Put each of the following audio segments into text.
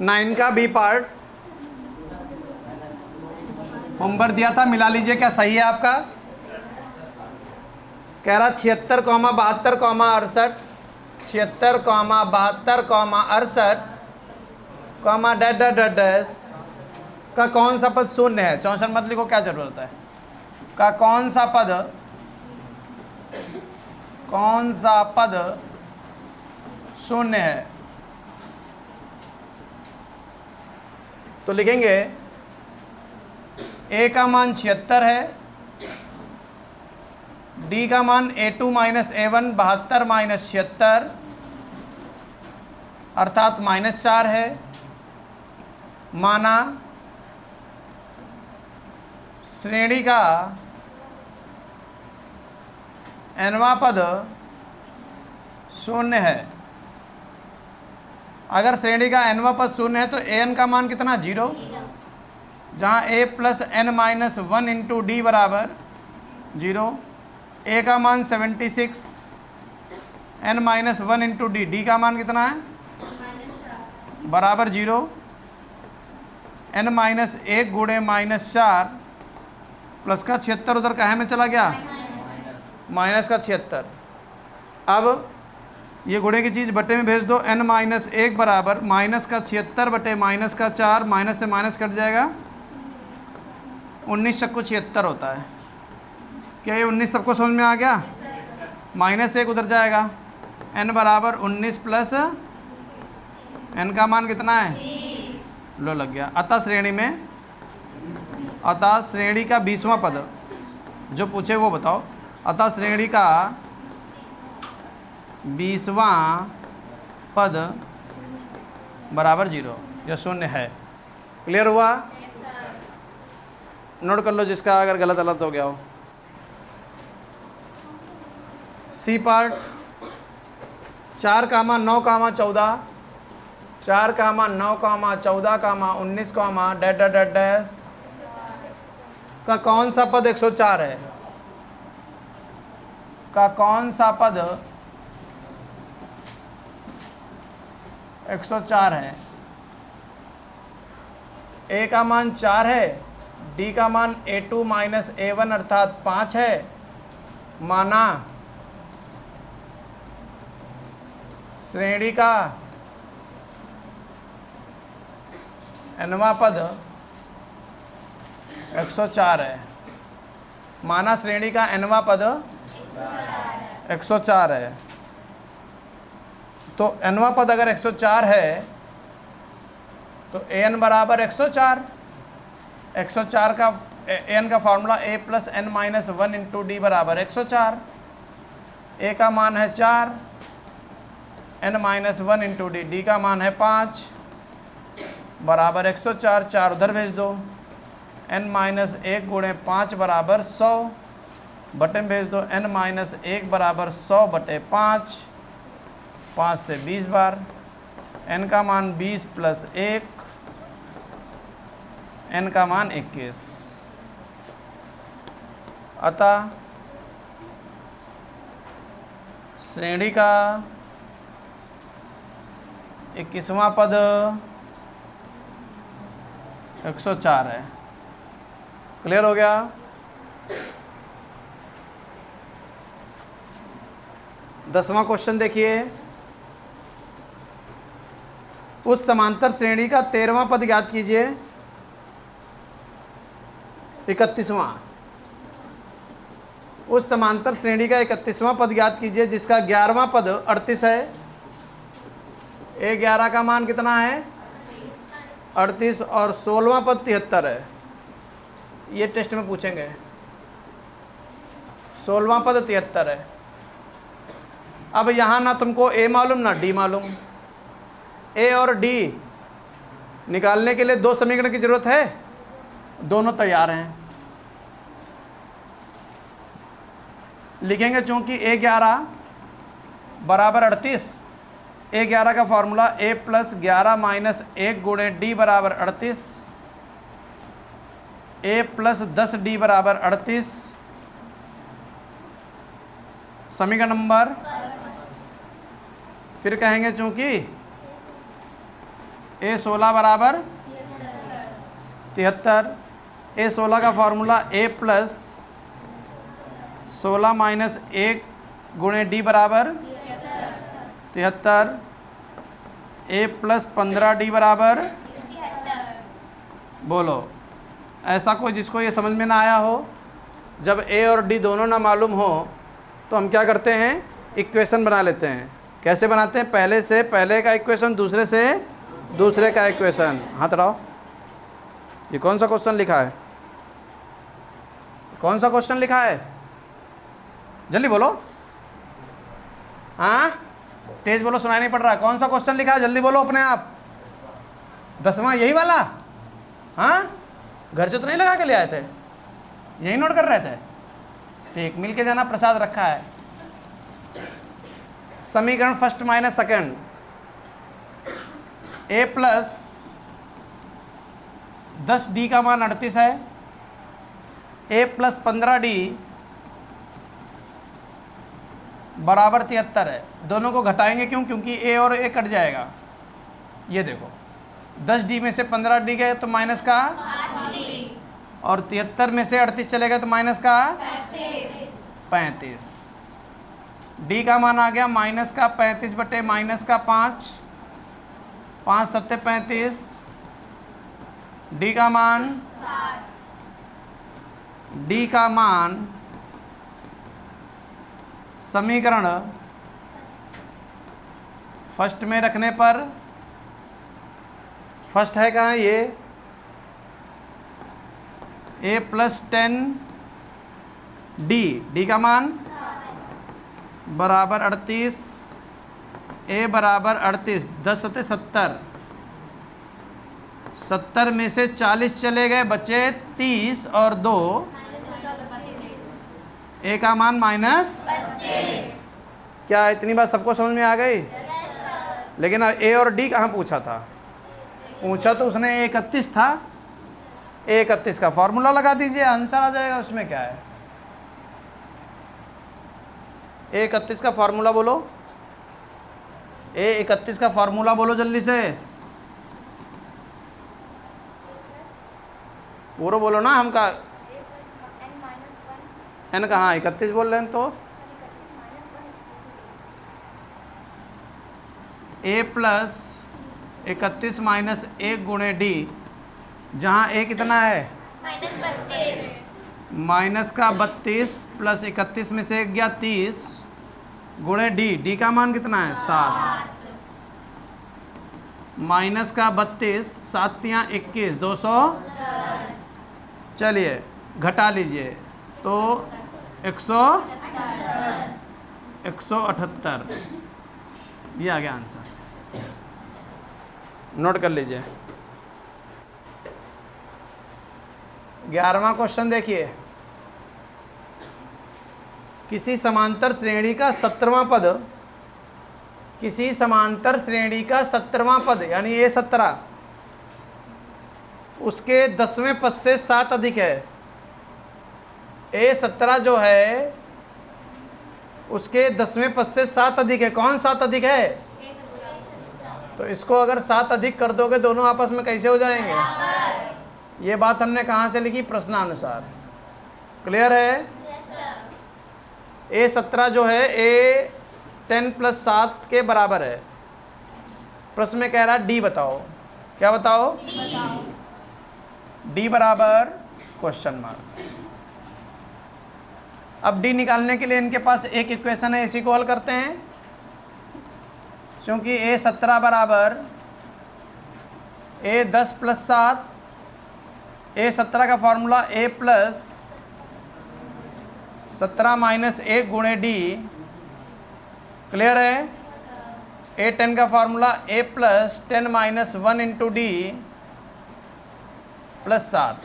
9 का B part homework दिया था, मिला लीजिए क्या सही है आपका। कह रहा 76,72,68 76,72,68 डैश डैश डैश डैश का कौन सा पद शून्य है। 64 मत लिखो, क्या जरूरत है। का कौन सा पद शून्य है। तो लिखेंगे ए का मान 76 है, डी का मान A2 माइनस A1 72 माइनस 76 अर्थात -4 है। माना श्रेणी का nवां पद शून्य है। अगर श्रेणी का nवां पद शून्य है तो an का मान कितना 0, जहाँ a plus n minus 1 into D बराबर 0। a का मान 76, n minus 1 into D, D का मान कितना है बराबर 0। n माइनस 1 गुणे -4 प्लस का 76 उधर कहे में चला गया माइनस का 76। अब ये गुणे की चीज़ बटे में भेज दो। n माइनस 1 बराबर माइनस का 76 बटे माइनस का 4, माइनस से माइनस कट जाएगा, 19 सबको 76 होता है। क्या ये 19 सबको समझ में आ गया। -1 उधर जाएगा, n बराबर 19 प्लस n का मान कितना है लो लग गया। अतः श्रेणी का 20वां पद जो पूछे वो बताओ। अतः श्रेणी का 20वां पद बराबर 0 या शून्य है। क्लियर हुआ। नोट कर लो जिसका अगर गलत हो गया हो। C part 4, 9, 14 4, 9, 14, 19, dash dash dash dash का कौन सा पद 104 है। का कौन सा पद 104 है। a का मान 4 है, d का मान A2 माइनस A1 अर्थात 5 है। माना श्रेणी का nवां पद 104 है। माना श्रेणी का nवां पद 104 है। तो nवां पद अगर 104 है तो an बराबर 104। 104 का an का formula a plus n minus 1 into D बराबर 104। a का मान है 4, n minus 1 into D, D का मान है 5 बराबर 104। 4 उधर भेज दो, n माइनस 1 गुणे 5 बराबर 100 बटे में भेज दो। n माइनस 1 बराबर 100 बटे 5, 5 से 20 बार, n का मान 20 प्लस 1, n का मान 21। अतः श्रेणी का 21वां पद 104 है। क्लियर हो गया। दसवां क्वेश्चन देखिए। उस समांतर श्रेणी का 13वां पद ज्ञात कीजिए। 31वां। उस समांतर श्रेणी का 31वां पद ज्ञात कीजिए जिसका 11वां पद 38 है। A11 का मान कितना है 38 और 16वां पद 73 है। ये टेस्ट में पूछेंगे। 16वां पद 73 है। अब यहाँ ना तुमको A मालूम ना D मालूम। A और D निकालने के लिए 2 समीकरण की जरूरत है, दोनों तैयार हैं। लिखेंगे चूंकि A11 बराबर 38, A11 का फॉर्मूला A प्लस 11 माइनस 1 गुणे D बराबर 38, A प्लस 10 D बराबर 38। समीकरण नंबर फिर कहेंगे चूंकि ए 16 बराबर 73। ए 16 का फार्मूला ए प्लस 16 माइनस 1 गुणे डी बराबर 73। ए प्लस 15 डी बराबर, बोलो ऐसा कोई जिसको ये समझ में ना आया हो। जब ए और डी दोनों ना मालूम हो तो हम क्या करते हैं, इक्वेशन बना लेते हैं। कैसे बनाते हैं, पहले से पहले का इक्वेशन, दूसरे से दूसरे का इक्वेशन। हाथ उठाओ। ये कौन सा क्वेश्चन लिखा है, कौन सा क्वेश्चन लिखा है, जल्दी बोलो। हाँ तेज बोलो, सुनाई नहीं पड़ रहा। कौन सा क्वेश्चन लिखा है, जल्दी बोलो अपने आप। 10वां यही वाला। हाँ घर से तो नहीं लगा के ले आए थे, यही नोट कर रहे थे। ठीक, मिल के जाना, प्रसाद रखा है। समीकरण फर्स्ट माइनस सेकंड। ए प्लस 10 डी का मान 38 है। ए प्लस 15 डी बराबर 73 है। दोनों को घटाएंगे क्यों, क्योंकि ए और ए कट जाएगा। ये देखो 10 डी में से 15 डी गए तो माइनस का, और 73 में से 38 चले गए तो माइनस का 35। डी का मान आ गया माइनस का 35 बटे माइनस का 5, 5 सत्ते 35। डी का मान, डी का मान समीकरण फर्स्ट में रखने पर, फर्स्ट है कहाँ ये, ए प्लस 10 डी, डी का मान बराबर 38, ए बराबर 38, 10 सत्ते 70, 70 में से 40 चले गए, बचे 30 और 2, ए का मान माइनस। क्या इतनी बात सबको समझ में आ गई? लेकिन अब ए और डी कहाँ पूछा था, पूछा तो उसने 31 था। 31 का फॉर्मूला लगा दीजिए, आंसर आ जाएगा। उसमें क्या है, 31 का फार्मूला बोलो। 31 का फार्मूला बोलो जल्दी से, पूरा बोलो ना। हम का एन कहाँ, 31 बोल रहे हैं तो ए प्लस 31 माइनस 1 गुणे डी, जहाँ ए कितना है माइनस का 32 प्लस 31 में से 1 गया 30 गुणे डी, डी का मान कितना है 7, माइनस का 32, 7 या 21, 200। चलिए घटा लीजिए तो 178, ये आ गया आंसर। नोट कर लीजिए। 11वां क्वेश्चन देखिए, किसी समांतर श्रेणी का 17वां पद, किसी समांतर श्रेणी का 17वां पद यानी ए 17 उसके 10वें पद से 7 अधिक है। ए 17 जो है उसके 10वें पद से 7 अधिक है। कौन 7 अधिक है? तो इसको अगर 7 अधिक कर दोगे दोनों आपस में कैसे हो जाएंगे? ये बात हमने कहाँ से लिखी? प्रश्नानुसार। क्लियर है? ए 17 जो है ए 10 प्लस 7 के बराबर है। प्रश्न में कह रहा है डी बताओ। क्या बताओ? डी बराबर क्वेश्चन मार्क। अब डी निकालने के लिए इनके पास एक इक्वेशन है, इसी को हल करते हैं। क्योंकि ए 17 बराबर ए 10 प्लस 7, ए 17 का फॉर्मूला ए प्लस 17 माइनस 1 गुणे डी। क्लियर है? ए 10 का formula A plus 10 minus 1 into D plus 7।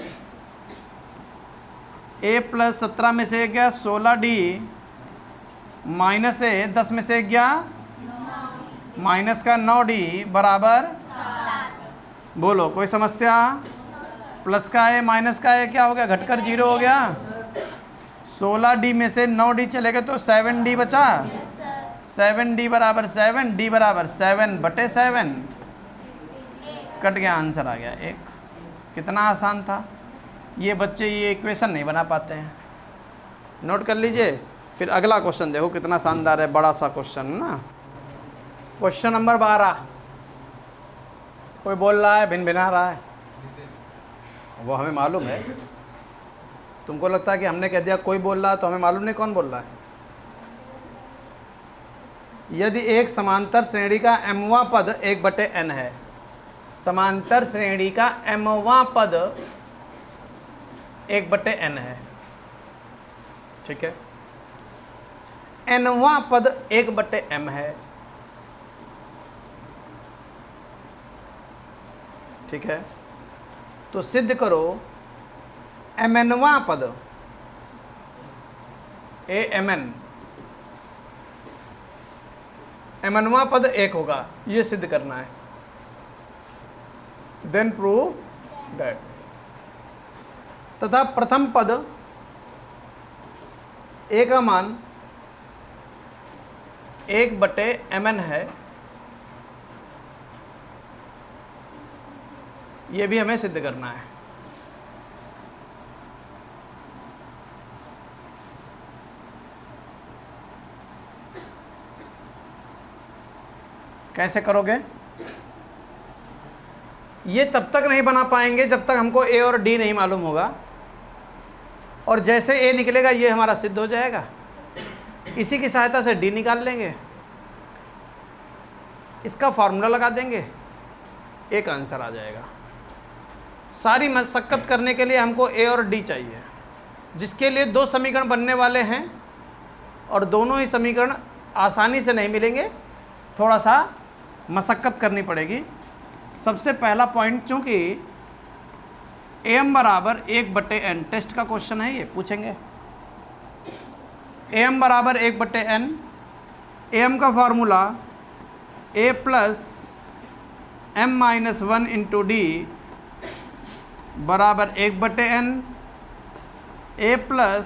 A plus 17 में से गया 16 डी माइनस ए 10 में से गया माइनस का 9 डी बराबर। बोलो कोई समस्या? प्लस का है माइनस का है, क्या हो गया? घटकर 0 हो गया। 16 डी में से 9 डी चले गए तो 7 डी बचा। 7 डी बराबर 7, डी बराबर 7 बटे 7। कट गया, आंसर आ गया 1। कितना आसान था। ये बच्चे ये इक्वेशन नहीं बना पाते हैं, नोट कर लीजिए। फिर अगला क्वेश्चन देखो कितना शानदार है, बड़ा सा क्वेश्चन ना। Question number 12। कोई बोल रहा है, भिन भिना रहा है, वो हमें मालूम है। तुमको लगता है कि हमने कह दिया कोई बोल रहा है, तो हमें मालूम नहीं कौन बोल रहा है। यदि एक समांतर श्रेणी का mवां पद 1/n है, समांतर श्रेणी का mवां पद 1/n है, ठीक है। nवां पद 1/m है, ठीक है। तो सिद्ध करो mnवां पद mnवां पद 1 होगा, ये सिद्ध करना है। Then prove that. तथा प्रथम पद a का मान 1/mn है, ये भी हमें सिद्ध करना है। कैसे करोगे? ये तब तक नहीं बना पाएंगे जब तक हमको ए और डी नहीं मालूम होगा, और जैसे ए निकलेगा ये हमारा सिद्ध हो जाएगा, इसी की सहायता से डी निकाल लेंगे, इसका फॉर्मूला लगा देंगे, एक आंसर आ जाएगा। सारी मशक्कत करने के लिए हमको ए और डी चाहिए, जिसके लिए 2 समीकरण बनने वाले हैं, और दोनों ही समीकरण आसानी से नहीं मिलेंगे, थोड़ा सा मशक्कत करनी पड़ेगी। सबसे पहला पॉइंट, चूंकि एम बराबर 1/n, टेस्ट का क्वेश्चन है, ये पूछेंगे। एम बराबर 1/n, एम का formula a plus m-1 into D बराबर 1/n, a plus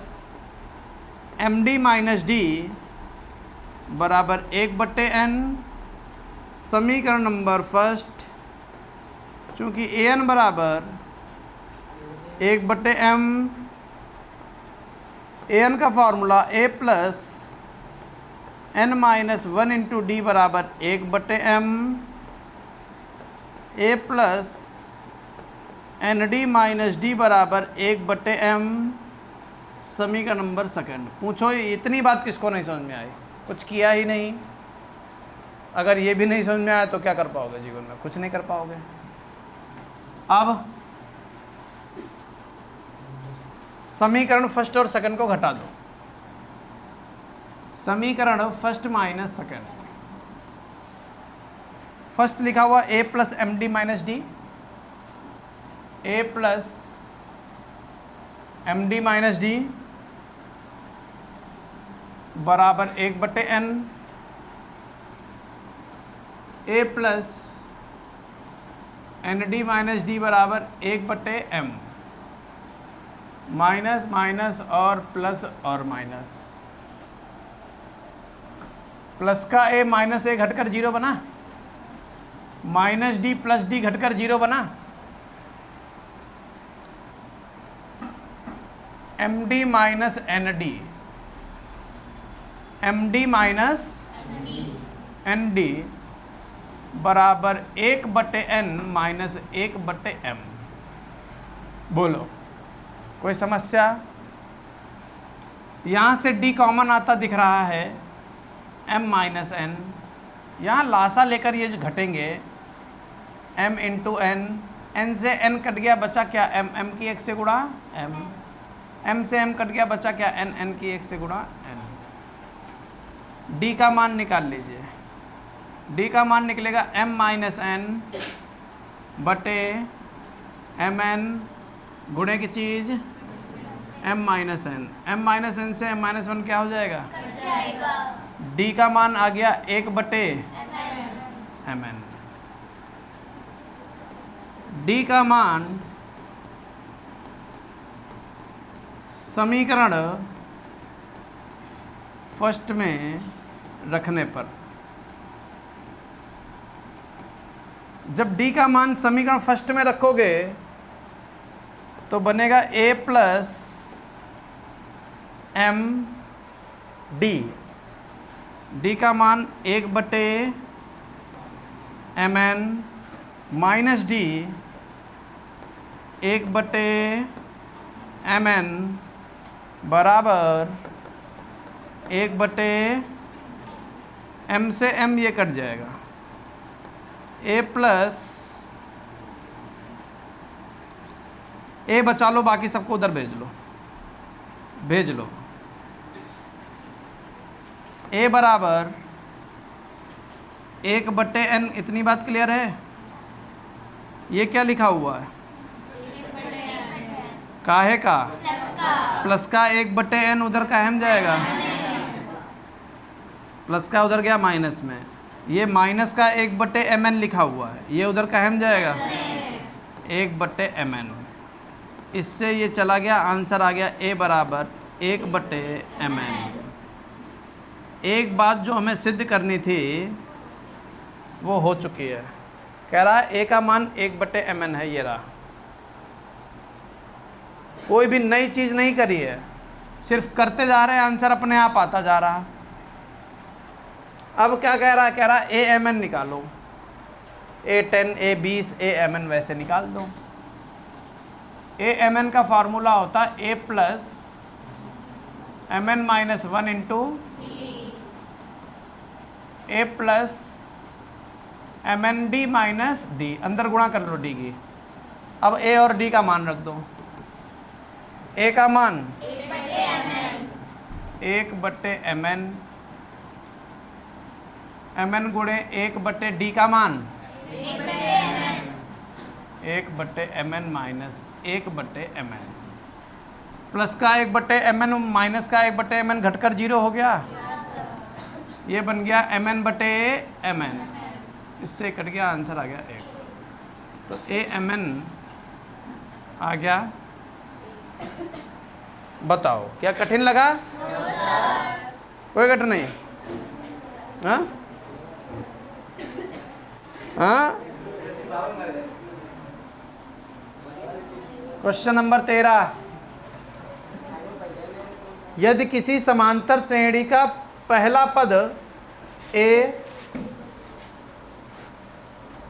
md minus D बराबर 1/n। समीकरण नंबर फर्स्ट, चूँकि an बराबर 1/m, an का formula a plus n-1 into D बराबर 1/m, a plus nd minus D बराबर 1/m। समीकरण number second. पूछो इतनी बात किसको नहीं समझ में आई? कुछ किया ही नहीं। अगर ये भी नहीं समझ में आया तो क्या कर पाओगे जीवन में? कुछ नहीं कर पाओगे। अब समीकरण फर्स्ट और सेकंड को घटा दो। समीकरण फर्स्ट माइनस सेकंड। फर्स्ट लिखा हुआ a plus M D minus D, a plus M D minus D बराबर 1/n, a plus N D minus D बराबर 1/m। माइनस माइनस और प्लस और माइनस, प्लस का a माइनस a घटकर 0 बना, minus D plus D घटकर 0 बना, M D minus N D, M D minus N D बराबर 1/n माइनस 1/m। बोलो कोई समस्या? यहाँ से d कॉमन आता दिख रहा है, m माइनस n, यहाँ लासा लेकर ये जो घटेंगे m इंटू n, n से n कट गया, बचा क्या? m, m की 1 से गुणा m, m से m कट गया, बचा क्या? n, n की 1 से गुणा n। d का मान निकाल लीजिए। d का मान निकलेगा m माइनस n बटे mn गुणे की चीज़ m माइनस n। m माइनस n से m माइनस 1 क्या हो जाएगा? d का मान आ गया 1/mn। d का मान समीकरण फर्स्ट में रखने पर जब d का मान समीकरण फर्स्ट में रखोगे तो बनेगा a plus M D, D का मान 1/mn माइनस डी 1/mn बराबर 1/m से m ये कट जाएगा, a प्लस a बचा लो, बाकी सबको उधर भेज लो। a बराबर 1/n, इतनी बात क्लियर है। ये क्या लिखा हुआ है? काहे का? प्लस का 1/n उधर का हम जाएगा, प्लस का उधर गया माइनस में, ये माइनस का 1/mn लिखा हुआ है, ये उधर का हम जाएगा 1/mn, इससे ये चला गया, आंसर आ गया a बराबर 1/mn। एक बात जो हमें सिद्ध करनी थी वो हो चुकी है। कह रहा है a का मान 1/mn है, ये रहा। कोई भी नई चीज़ नहीं करी है, सिर्फ करते जा रहे हैं, आंसर अपने आप आता जा रहा। अब क्या कह रहा है? कह रहा है amn निकालो, a10 a20 amn वैसे निकाल दो। amn का फार्मूला होता है a plus mn minus 1 into a plus mn d minus d, अंदर गुणा कर लो d की। अब a और d का मान रख दो। a का मान 1/mn, mn गुणे 1/d का मान 1/mn माइनस 1/mn, प्लस का 1/mn माइनस का 1/mn घटकर 0 हो गया, ये बन गया mn/mn, इससे कट गया, आंसर आ गया 1। तो amn आ गया। बताओ क्या कठिन लगा? कोई कठिन नहीं? हाँ हाँ। क्वेश्चन नंबर 13, यदि किसी समांतर श्रेणी का पहला पद a,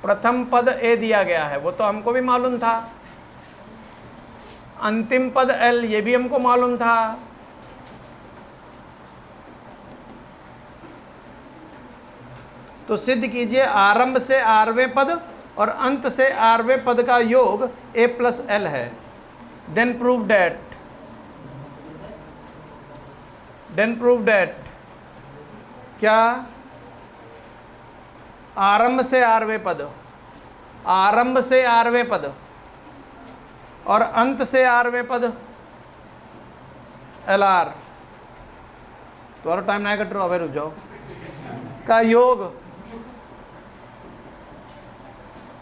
प्रथम पद a दिया गया है, वो तो हमको भी मालूम था, अंतिम पद l, ये भी हमको मालूम था, तो सिद्ध कीजिए आरंभ से आरवें पद और अंत से आरवें पद का योग a प्लस l है। देन प्रूव डेट क्या आरंभ से आरवें पद, आरंभ से आरवें पद और अंत से आरवें पद LR, तुम्हारा टाइम नहीं कट रहा, अबे रुक जाओ, का योग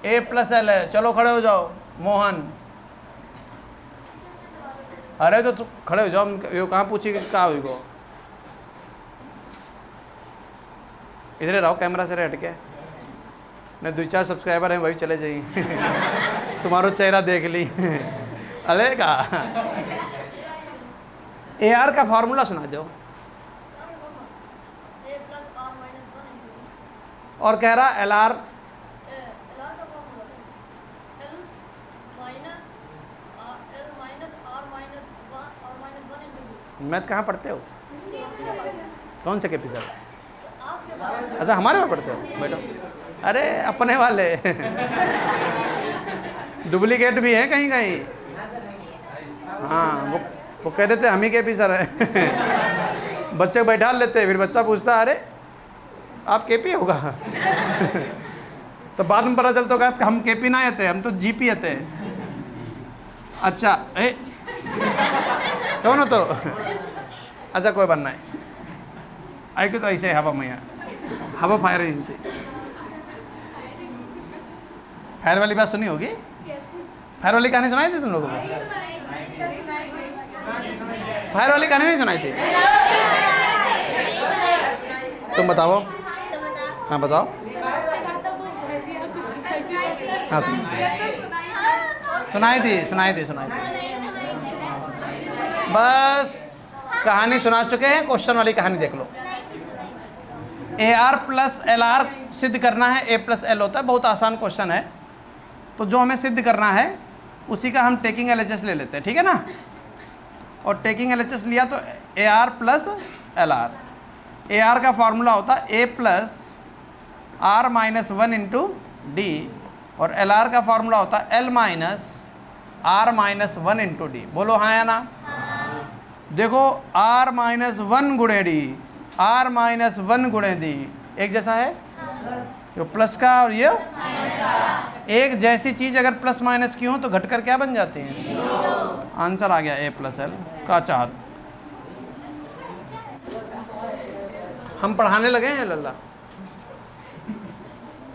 a प्लस l है। चलो खड़े हो जाओ मोहन, अरे तो खड़े हो जाओ, यो कहाँ पूछी कहाँ हुई को, इधर रहो, कैमरा से हट के, नहीं 2-4 सब्सक्राइबर हैं वही चले जाइए तुम्हारा चेहरा देख ली अरे का AR का फॉर्मूला सुना दो। और कह रहा LR मैथ कहाँ पढ़ते हो? कौन से के सर? अच्छा हमारे में पढ़ते हो, बैठो। अरे अपने वाले डुप्लीकेट भी हैं कहीं कहीं। हाँ वो कह देते हम ही के सर है बच्चे को बैठा लेते, फिर बच्चा पूछता अरे आप केपी होगा तो बाद में पता चलता होगा कि हम केपी ना आते, हम तो जीपी आते। अच्छा कौन हो तो? अच्छा कोई बनना है आई तो ऐसे हवा मैया हवा फायर फायर वाली बात सुनी होगी, फायर वाली कहानी सुनाई थी तुम लोगों को? फायर वाली कहानी नहीं सुनाई थी? तुम बताओ। हाँ बताओ। हाँ सुनाई थी। बस कहानी सुना चुके हैं, क्वेश्चन वाली कहानी देख लो। AR प्लस LR सिद्ध करना है, A प्लस L होता है, बहुत आसान क्वेश्चन है। तो जो हमें सिद्ध करना है उसी का हम टेकिंग LHS ले लेते हैं, ठीक है ना। और टेकिंग LHS लिया तो AR प्लस LR, AR का फॉर्मूला होता है A plus R minus 1 into D, और LR का फॉर्मूला होता है L minus R minus 1 into D. बोलो हाँ या ना। देखो R माइनस 1 गुणे डी, R माइनस 1 गुणे डी एक जैसा है, जो प्लस का और ये एक जैसी चीज अगर प्लस माइनस की हो तो घटकर क्या बन जाती है, आंसर आ गया A प्लस L का 4। हम पढ़ाने लगे हैं लल्ला।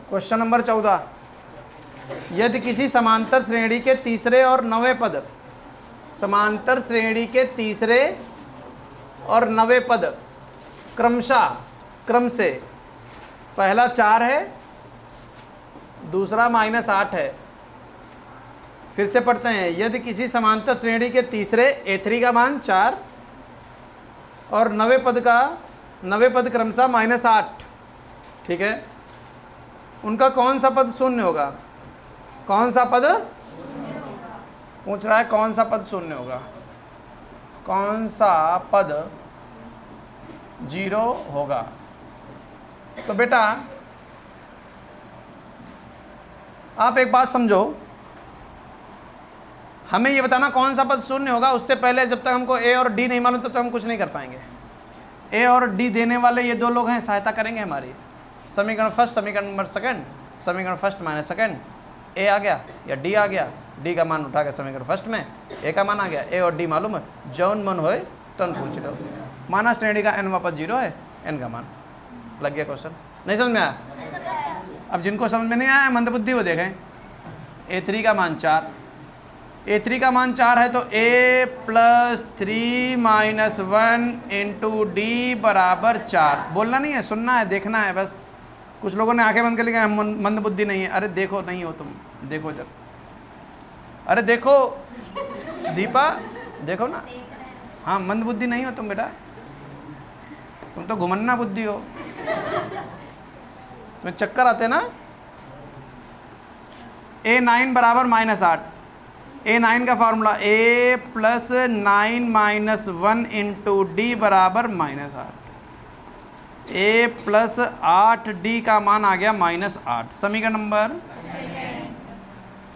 क्वेश्चन नंबर 14, यदि किसी समांतर श्रेणी के तीसरे और नवे पद, समांतर श्रेणी के तीसरे और नवे पद क्रमशः क्रम से पहला 4 है, दूसरा -8 है। फिर से पढ़ते हैं, यदि किसी समांतर श्रेणी के तीसरे A3 का मान 4 और नवे पद क्रमशः -8, ठीक है, उनका कौन सा पद शून्य होगा। कौन सा पद पूछ रहा है, कौन सा पद शून्य होगा, कौन सा पद 0 होगा। तो बेटा आप एक बात समझो, हमें ये बताना कौन सा पद शून्य होगा, उससे पहले जब तक हमको A और D नहीं मालूम तब तक हम कुछ नहीं कर पाएंगे। A और D देने वाले ये 2 लोग हैं, सहायता करेंगे हमारी। समीकरण फर्स्ट, समीकरण नंबर सेकंड, समीकरण फर्स्ट माइनस सेकंड, A आ गया या D आ गया, D का मान उठा के समीकरण फर्स्ट में, A का मान आ गया, A और D मालूम है, जौन मन होए तन पूछ लो। माना श्रेणी का n पद 0 है, n का मान। लग गया क्वेश्चन, नहीं समझ में आया। अब जिनको समझ में नहीं आया मंदबुद्धि वो देखें। A3 का मान 4, A3 का मान 4 है तो A plus 3 minus 1 into D बराबर 4। बोलना नहीं है, सुनना है, देखना है बस। कुछ लोगों ने आंखें बंद कर ली, मंदबुद्धि नहीं है। अरे देखो, नहीं हो तुम, देखो जब, अरे देखो दीपा, देखो ना। हाँ, मंदबुद्धि नहीं हो तुम बेटा, तुम तो घुमन्ना बुद्धि हो, तुम्हें चक्कर आते ना। A9 बराबर -8, A9 का formula A plus 9 minus 1 into D बराबर -8। A प्लस 8D का मान आ गया -8। समीकरण नंबर,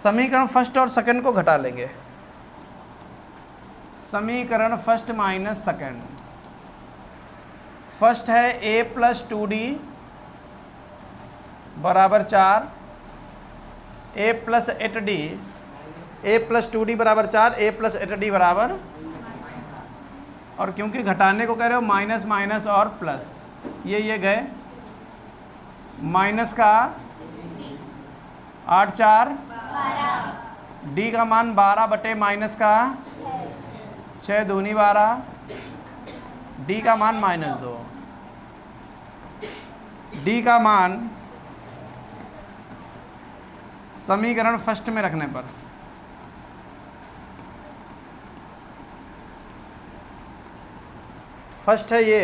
समीकरण फर्स्ट और सेकंड को घटा लेंगे। समीकरण फर्स्ट माइनस सेकंड, फर्स्ट है A प्लस 2D बराबर 4, A plus 8D, A plus 2D बराबर 4, A प्लस 8D बराबर, और क्योंकि घटाने को कह रहे हो माइनस माइनस और प्लस, ये गए, माइनस का 8 4, D का मान 12 बटे माइनस का 6 दूनी 12, D का मान -2, D का मान समीकरण फर्स्ट में रखने पर फर्स्ट है ये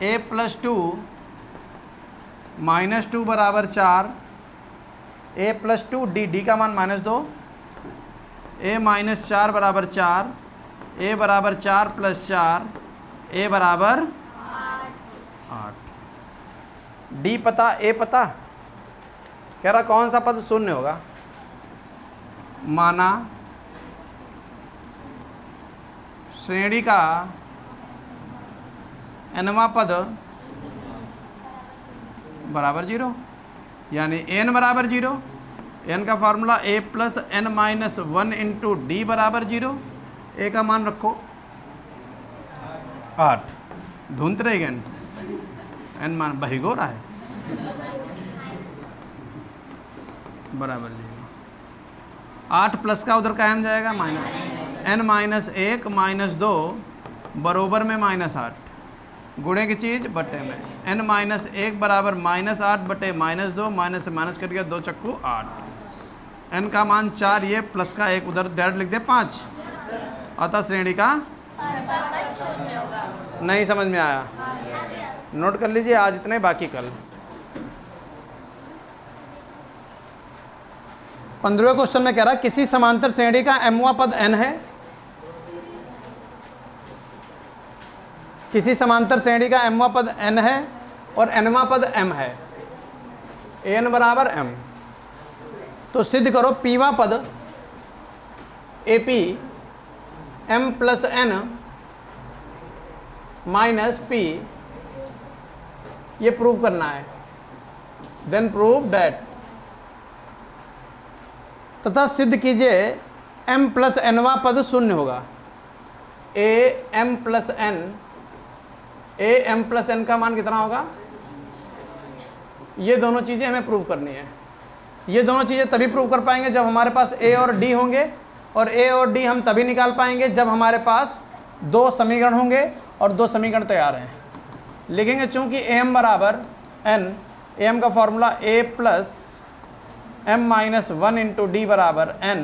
A प्लस 2 -2 बराबर 4, A प्लस 2D, D का मान -2, A माइनस 4 बराबर 4, A बराबर 4 प्लस 4, A बराबर 8। D पता, A पता, कह रहा कौन सा पद शून्य होगा। माना श्रेणी का nवां पद बराबर 0, यानी n बराबर 0। n का formula A plus n minus 1 into D बराबर 0। A का मान रखो 8, ढूंढते रहेगा n मान बहिगो रहा है, बराबर 0। 8 प्लस का उधर कायम जाएगा, माइनस n माइनस 1 माइनस 2 बरोबर में -8। गुणे की चीज़ बटे में, n माइनस 1 बराबर -8 बटे -2, माइनस से माइनस कट गया, 2 चक्कू 8, n का मान 4, ये प्लस का 1 उधर डायरेक्ट लिख दे 5, अतः श्रेणी का नहीं समझ में आया, नोट कर लीजिए, आज इतने, बाकी कल। 15वें क्वेश्चन में कह रहा किसी समांतर श्रेणी का mवां पद n है, किसी समांतर श्रेणी का mवां पद n है और nवां पद m है, an बराबर m, तो सिद्ध करो pवां पद ap m plus n minus p, ये प्रूव करना है। देन प्रूव डैट, तथा सिद्ध कीजिए m प्लस nवां पद शून्य होगा। a m प्लस n का मान कितना होगा? ये दोनों चीज़ें हमें प्रूव करनी है। ये दोनों चीज़ें तभी प्रूव कर पाएंगे जब हमारे पास a और d होंगे, और a और d हम तभी निकाल पाएंगे जब हमारे पास दो समीकरण होंगे, और दो समीकरण तैयार हैं। लिखेंगे चूंकि am बराबर n, am का formula a plus m minus 1 into D बराबर n,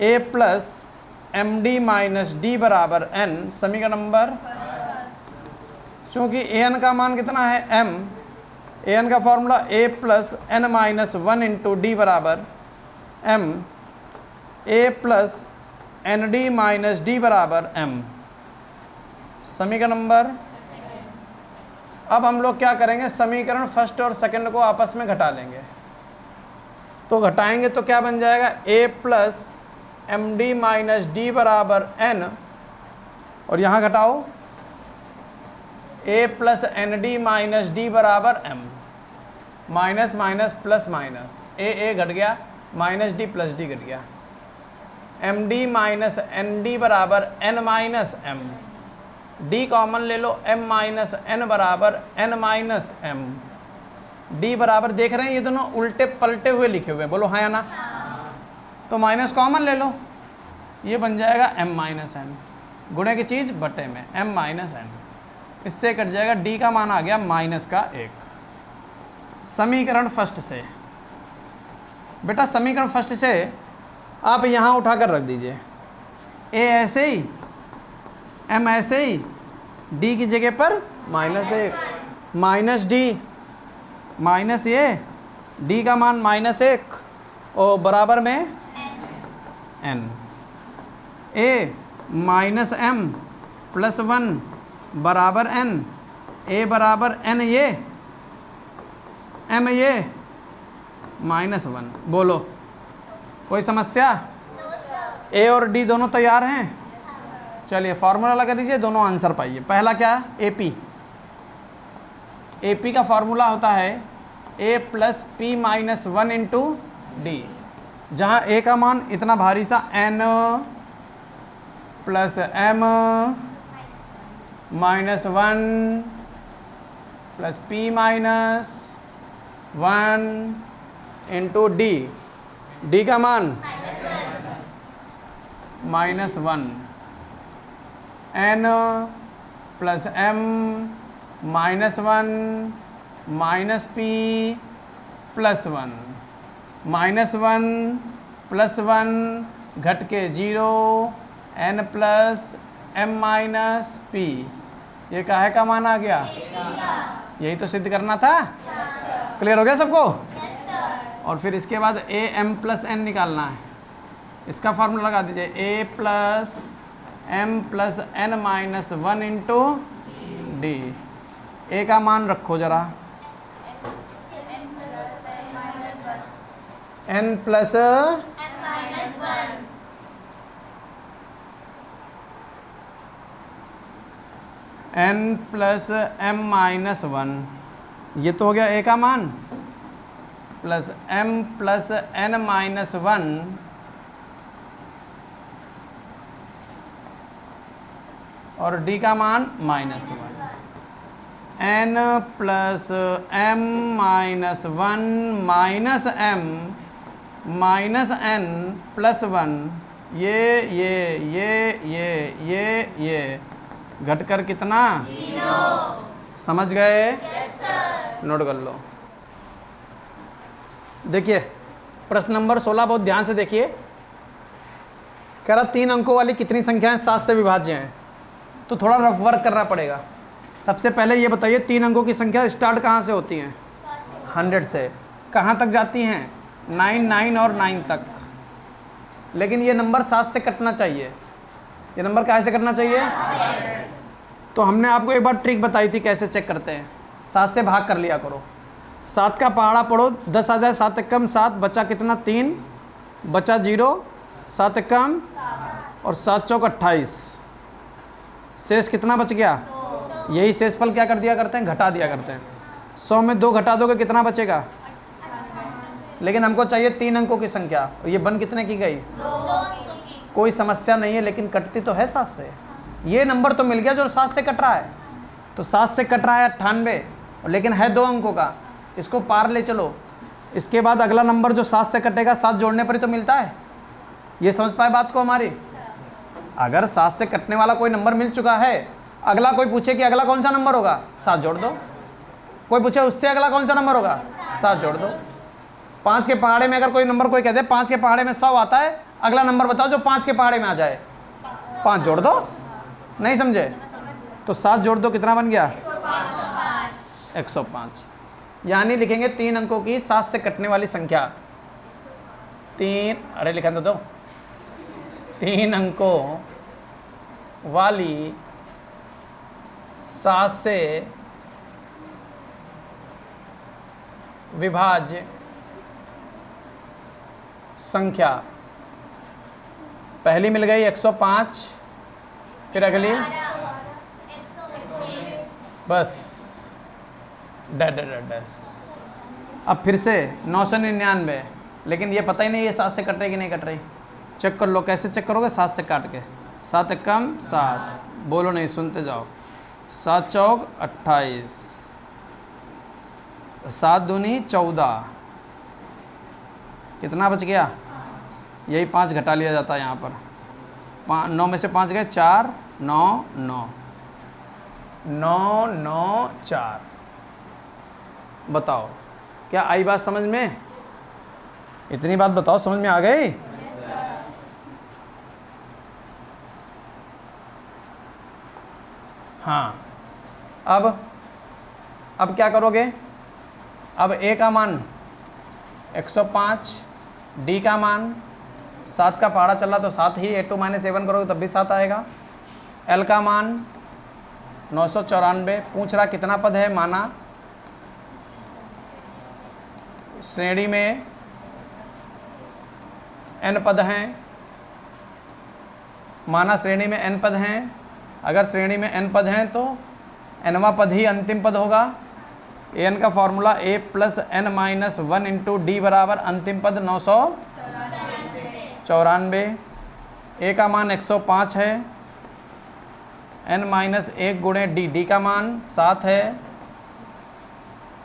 a plus M D minus D बराबर n, समीकरण नंबर, चूंकि an का मान कितना है m, an का formula a plus n minus 1 into D बराबर m, a plus N D minus D बराबर m, समीकरण नंबर। अब हम लोग क्या करेंगे, समीकरण फर्स्ट और सेकंड को आपस में घटा लेंगे। तो घटाएंगे तो क्या बन जाएगा, a plus M D minus D बराबर n, और यहाँ घटाओ a plus N D minus D बराबर m, minus minus plus minus, a घट गया, माइनस डी प्लस डी घट गया, M D minus N D बराबर n minus m, d common ले लो, m माइनस n बराबर n माइनस m, d बराबर, देख रहे हैं ये दोनों उल्टे पलटे हुए लिखे हुए हैं, बोलो हाँ या ना? तो माइनस कॉमन ले लो, ये बन जाएगा m माइनस n, गुणे की चीज़ बटे में m माइनस n, इससे कट जाएगा, d का मान आ गया माइनस का 1। समीकरण फर्स्ट से, बेटा समीकरण फर्स्ट से आप यहाँ उठा कर रख दीजिए, a ऐसे ही, m ऐसे ही, d की जगह पर -1, माइनस डी माइनस ये, d का मान -1 और बराबर में n, a minus m plus 1 बराबर n, a बराबर n, ये m ये -1। बोलो कोई समस्या? a और d दोनों तैयार हैं? चलिए फार्मूला लगा दीजिए, दोनों आंसर पाइए। पहला क्या, AP का फार्मूला होता है a plus P minus 1 into D, जहाँ a का मान इतना भारी सा n plus m minus 1 plus p minus 1 into D, d का मान -1, n plus m minus 1 minus p plus 1, -1 plus 1 घट के 0, n plus m minus p, ये काहे का मान आ गया? यही तो सिद्ध करना था। क्लियर हो गया सबको? और फिर इसके बाद a m प्लस n निकालना है, इसका फॉर्मूला लगा दीजिए, a plus m plus n minus 1 into D, a का मान रखो जरा, n plus n plus m minus 1, ये तो हो गया a का मान, plus m plus n minus 1 और d का मान -1, n plus m minus 1 minus m माइनस n प्लस 1, ये घटकर कितना? समझ गए? नोट कर लो। देखिए प्रश्न नंबर 16 बहुत ध्यान से देखिए। कह रहा 3 अंकों वाली कितनी संख्याएं 7 से विभाज्य हैं। तो थोड़ा रफ वर्क करना पड़ेगा। सबसे पहले ये बताइए 3 अंकों की संख्या स्टार्ट कहाँ से होती हैं? 100 से। कहाँ तक जाती हैं? 9, 9 और 9 तक। लेकिन ये नंबर 7 से कटना चाहिए। ये नंबर कहाँ से कटना चाहिए? तो हमने आपको एक बार ट्रिक बताई थी कैसे चेक करते हैं। 7 से भाग कर लिया करो। 7 का पहाड़ा पढ़ो, 10 आ जाए, 7 एकम 7, बचा कितना? 3, बचा 0, 7 एकम और 7 चौक 28, शेष कितना बच गया? यही शेषफल क्या कर दिया करते हैं? घटा दिया करते हैं। 100 में 2 घटा दोगे कितना बचेगा? लेकिन हमको चाहिए 3 अंकों की संख्या, और ये बन कितने की गई? 2। कोई समस्या नहीं है, लेकिन कटती तो है 7 से। ये नंबर तो मिल गया जो 7 से कट रहा है। तो 7 से कट रहा है 98, लेकिन है 2 अंकों का, इसको पार ले चलो। इसके बाद अगला नंबर जो 7 से कटेगा 7 जोड़ने पर ही तो मिलता है। ये समझ पाए बात को हमारी? अगर 7 से कटने वाला कोई नंबर मिल चुका है, अगला कोई पूछे कि अगला कौन सा नंबर होगा? 7 जोड़ दो। कोई पूछे उससे अगला कौन सा नंबर होगा? 7 जोड़ दो। 5 के पहाड़े में अगर कोई नंबर कोई कहते 5 के पहाड़े में 100 आता है, अगला नंबर बताओ जो 5 के पहाड़े में आ जाए। 5 जोड़ दो। नहीं समझे? तो 7 जोड़ दो, कितना बन गया? 105। यानी लिखेंगे 3 अंकों की 7 से कटने वाली संख्या। 3 लिखा दो 3 अंकों वाली 7 से विभाज्य संख्या। पहली मिल गई 105, फिर अगली बस डैश। अब फिर से 999, लेकिन ये पता ही नहीं ये 7 से कट रही कि नहीं कट रही। चेक कर लो। कैसे चेक करोगे? 7 से काट के। 7 एकम 7, बोलो नहीं, सुनते जाओ। 7 चौक 28, 7 दूनी 14, कितना बच गया? यही 5 घटा लिया जाता है यहाँ पर। 9 में से 5 गए 4, 9, 9, 9, 9, 4। बताओ क्या आई बात समझ में? इतनी बात बताओ, समझ में आ गई? हाँ। अब क्या करोगे? अब ए का मान 105, डी का मान 7 का पहाड़ा चल रहा तो 7 ही, 8 - 7 करोगे तब भी 7 आएगा। एल का मान 994। पूछ रहा कितना पद है? माना श्रेणी में n पद हैं। माना श्रेणी में n पद हैं। अगर श्रेणी में n पद हैं तो nवां पद ही अंतिम पद होगा। an का फॉर्मूला a + n - 1 × d बराबर अंतिम पद 994। a का मान 105 है। n - 1 × d, d का मान 7 है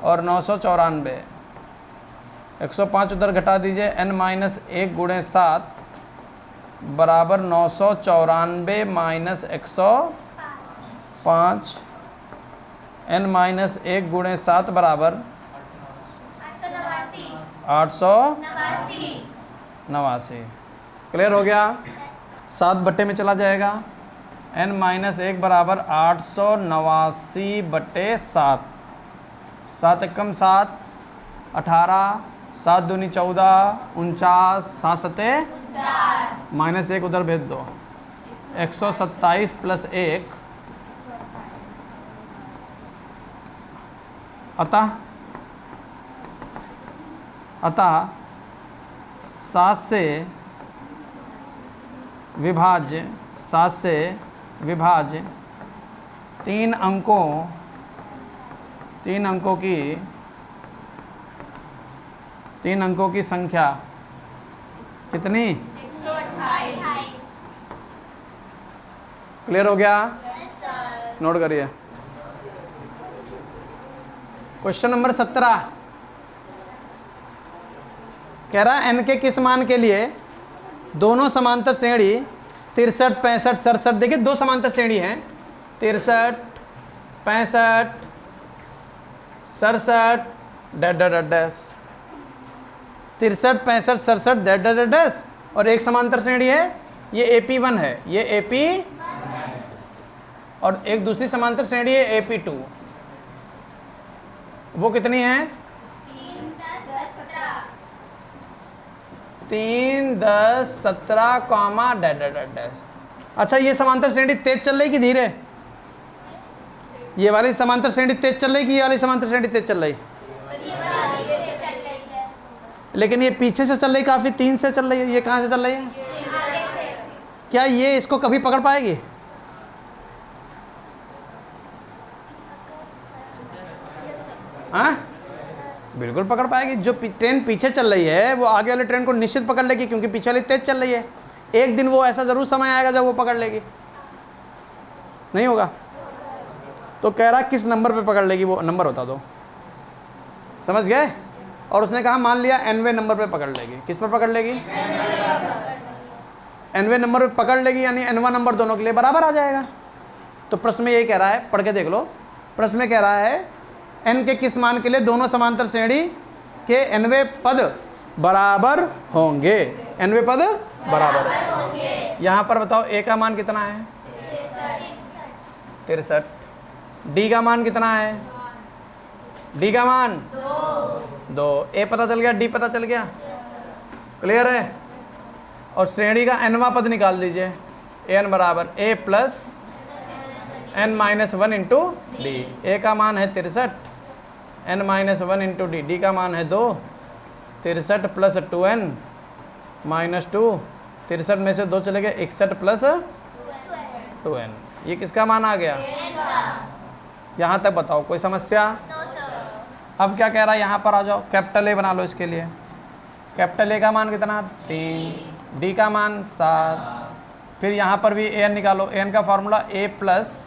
और 994। 105 उधर घटा दीजिए, n - 1 × 7 बराबर 994 - 105। n - 1 × 7 बराबर 889। क्लियर हो गया? 7 बट्टे में चला जाएगा। n - 1 बराबर 889/7। 7 एकम 7, 18, 7 दूनी 14, 49, 7 सते -1 उधर भेज दो। 127 + 1 अतः 7 से विभाज्य 3 अंकों की संख्या कितनी? 128। क्लियर हो गया? Yes sir. नोट करिए। क्वेश्चन नंबर 17 कह रहा है n के किस मान के लिए दोनों समांतर श्रेणी 63, 65, 67, देखिए 2 समांतर श्रेणी हैं। 63 65 67 dash dash dash 63 65 67 dash dash dash और एक समांतर श्रेणी है, ये AP1 है, ये AP और एक दूसरी समांतर श्रेणी है AP2। वो कितनी है? 3 10 17 कॉमा डैश डैश डैश। अच्छा, ये समांतर श्रेणी तेज चल रही कि धीरे? ये वाली समांतर श्रेणी तेज चल रही कि ये वाली समांतर श्रेणी तेज चल रही? लेकिन ये पीछे से चल रही, काफी 3 से चल रही है। ये कहाँ से चल रही है? क्या ये इसको कभी पकड़ पाएगी? हाँ, बिल्कुल पकड़ पाएगी। जो ट्रेन पीछे चल रही है वो आगे वाले ट्रेन को निश्चित पकड़ लेगी, क्योंकि पीछे वाली तेज चल रही है। एक दिन वो ऐसा जरूर समय आएगा जब वो पकड़ लेगी, नहीं होगा? तो कह रहा किस नंबर पे पकड़ लेगी, वो नंबर बता दो। समझ गए? और उसने कहा मान लिया nवें नंबर पे पकड़ लेगी। किस पर पकड़ लेगी? nवें नंबर पे पकड़ लेगी, यानी nवां नंबर दोनों के लिए बराबर आ जाएगा। तो प्रश्न में यही कह रहा है, पढ़ के देख लो। प्रश्न में कह रहा है n के किस मान के लिए दोनों समांतर श्रेणी के nवें पद बराबर होंगे? nवें पद बराबर होंगे। यहाँ पर बताओ a का मान कितना है? 63। d का मान कितना है? d का मान 2। a पता चल गया, d पता चल गया, क्लियर है? और श्रेणी का nवां पद निकाल दीजिए। an बराबर a plus n minus 1 into D. a का मान है 63, n minus 1 into D. D का मान है 2। 63 प्लस 2n माइनस 2। 63 में से 2 चले गए, 61 प्लस 2n। ये किसका मान आ गया? यहाँ तक बताओ, कोई समस्या? अब क्या कह रहा है, यहाँ पर आ जाओ, कैपिटल ए बना लो इसके लिए। कैपिटल ए का मान कितना? 3। डी का मान 7। फिर यहाँ पर भी an निकालो। an का formula a plus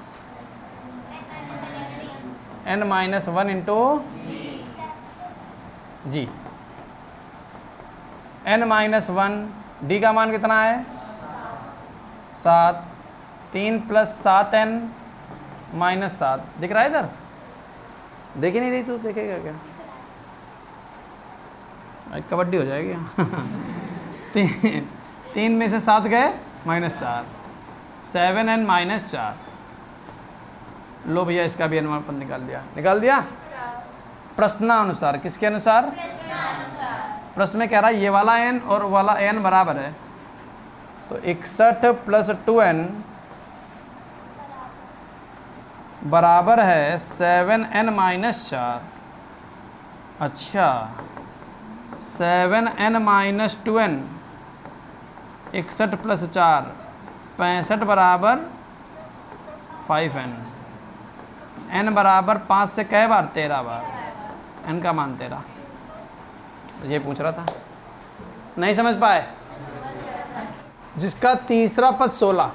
n minus 1 into जी। n minus 1। डी का मान कितना है? 7। 3 प्लस 7n माइनस 7। दिख रहा है इधर? देख ही नहीं रही तू, देखेगा क्या? कबड्डी हो जाएगी। 3 में से 7 गए, माइनस 4। 7n minus 4। लो भैया, इसका भी अनुमान पर निकाल दिया। निकाल दिया प्रश्नानुसार। किसके अनुसार? प्रश्न में कह रहा है ये वाला n और वाला n बराबर है, तो 61 प्लस 2n बराबर है 7n माइनस 4। अच्छा, 7n माइनस 2n, 61 प्लस 4 65 बराबर 5n। n बराबर 5 से कै बार? 13 बार। n का मान 13। ये पूछ रहा था, नहीं समझ पाए? जिसका तीसरा पद 16,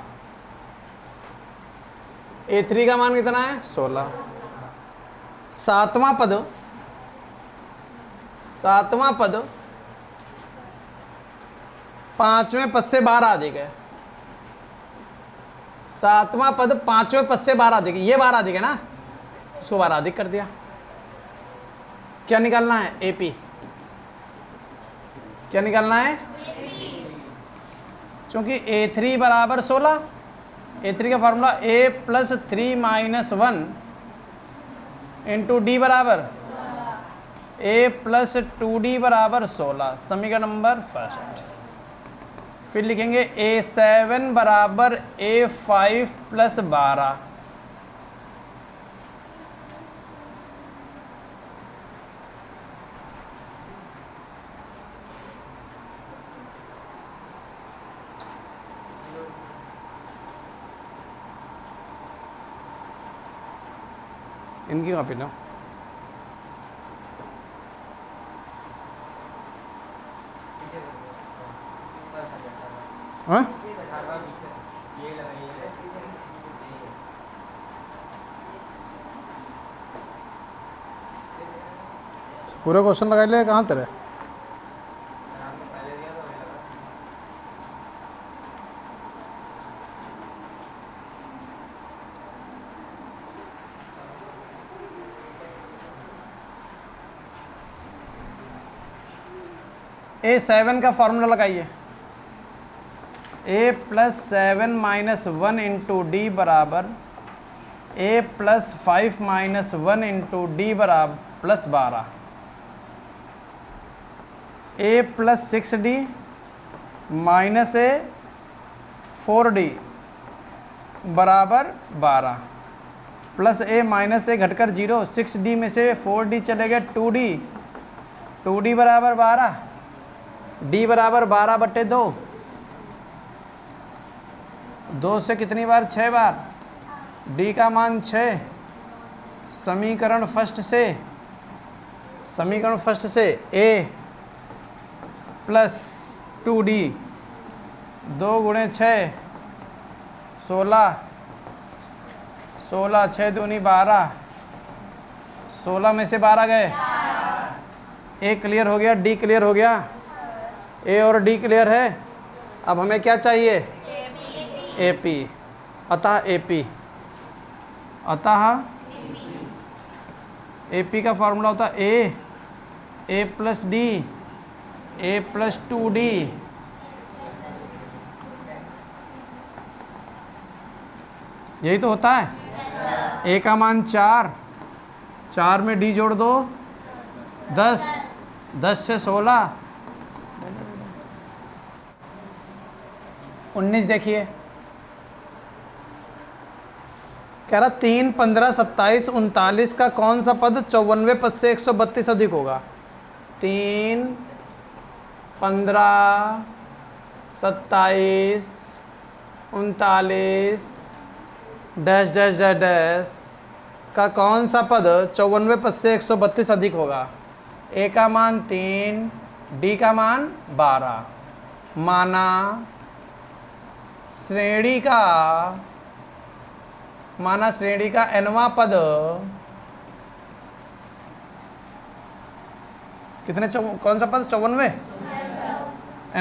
a3 का मान कितना है? 16। सातवां पद पांचवें पद से 12 अधिक है। सातवां पद पांचवें पद से 12 अधिक है। ये 12 अधिक है ना, इसको 12 अधिक कर दिया। क्या निकालना है? AP। क्या निकालना है? क्योंकि a3 बराबर 16, a3 का formula a plus 3 minus 1 into D बराबर a प्लस 2d बराबर 16। समीकरण नंबर फर्स्ट। फिर लिखेंगे a7 बराबर a5 प्लस 12। इनकी कॉपी लो। हाँ, पूरा क्वेश्चन लगा ले। कहाँ तेरे? A7 का फॉर्मूला लगाइए। A+7 - 1 इंटू डी बराबर A+5 - 1 इंटू डी बराबर +12। A+6D -A 4D बराबर 12 प्लस A -A घटकर 0। 6D में से 4D चले गए 2D, 2D बराबर 12, D बराबर 12/2। 2 से कितनी बार? 6 बार। D का मान 6। समीकरण फर्स्ट से A प्लस 2D 2 × 6 16, 16 6 दूनी 12, 16 में से 12 गए। A क्लियर हो गया, D क्लियर हो गया, A और D क्लियर है। अब हमें क्या चाहिए? AP। अतः AP का फॉर्मूला होता है A + D A + 2D यही तो होता है। A का मान 4, 4 में D जोड़ दो 10, 10 से 16 19। देखिए कह रहा 3, 15, 27, 39 का कौन सा पद 54वें पद से 132 अधिक होगा? 3, 15, 27, 39 डैश डैश डैश डैश का कौन सा पद 54वें पद से 132 अधिक होगा? A का मान 3, D का मान 12। माना श्रेणी का nवां पद कितने कौन सा पद? 54वें।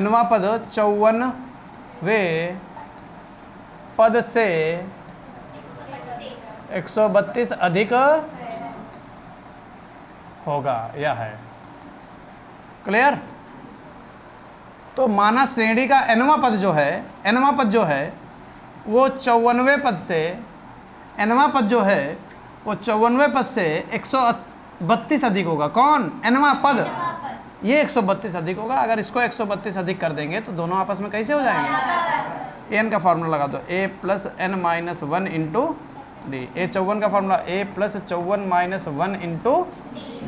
nवां पद 54वें पद से 132 अधिक होगा, यह है। क्लियर? तो माना श्रेणी का nवां पद जो है वो 54वें पद से, nवां पद जो है वो 54वें पद से 132 अधिक होगा। कौन? nवां पद। ये 132 अधिक होगा। अगर इसको 132 अधिक कर देंगे तो दोनों आपस में कैसे हो जाएंगे? n का फॉर्मूला लगा दो A + n - 1 into D। A 54 का formula A + 54 - 1 into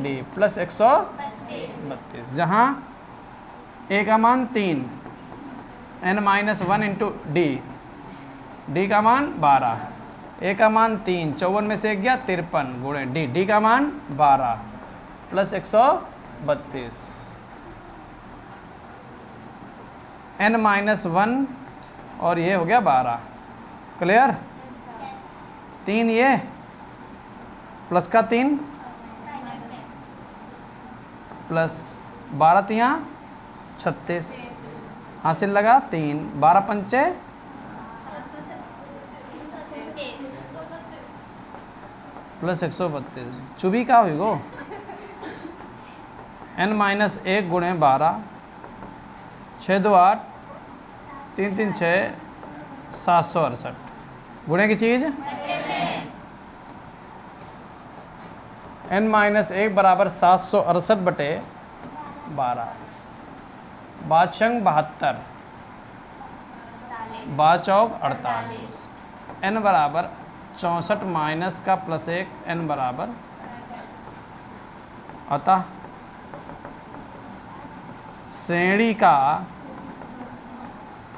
D plus 132, जहाँ A का मान 3, n - 1 इंटू D का मान 12, A का मान 3, 54 में से 1 गया 53 गुणे D का मान 12 प्लस 132, n - 1 और ये हो गया 12। क्लियर? 3 ये प्लस का 3 प्लस 12 तियाँ 36 हासिल लगा 3, 12 पंचे प्लस 132 चुबी का हुई गो n - 1 गुणे 12, 6 2 8, 3 3 6, 768 गुणे की चीज़ n - 1 बराबर 768/12। बाचंग 72, बाचौक 48, n बराबर 64 माइनस का प्लस 1 n बराबर। अतः श्रेणी का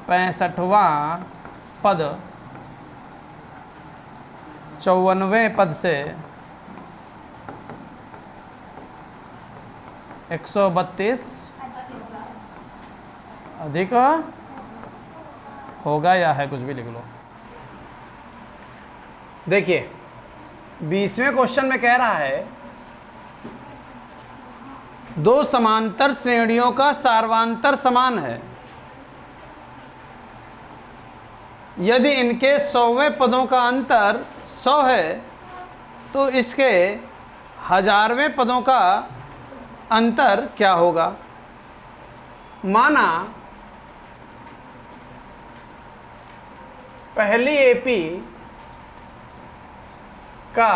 65वां पद 54वें पद से 132 अधिक होगा या है, कुछ भी लिख लो। देखिए 20वें क्वेश्चन में कह रहा है दो समांतर श्रेणियों का सार्वांतर समान है यदि इनके 100वें पदों का अंतर 100 है तो इसके 1000वें पदों का अंतर क्या होगा। माना पहली एपी का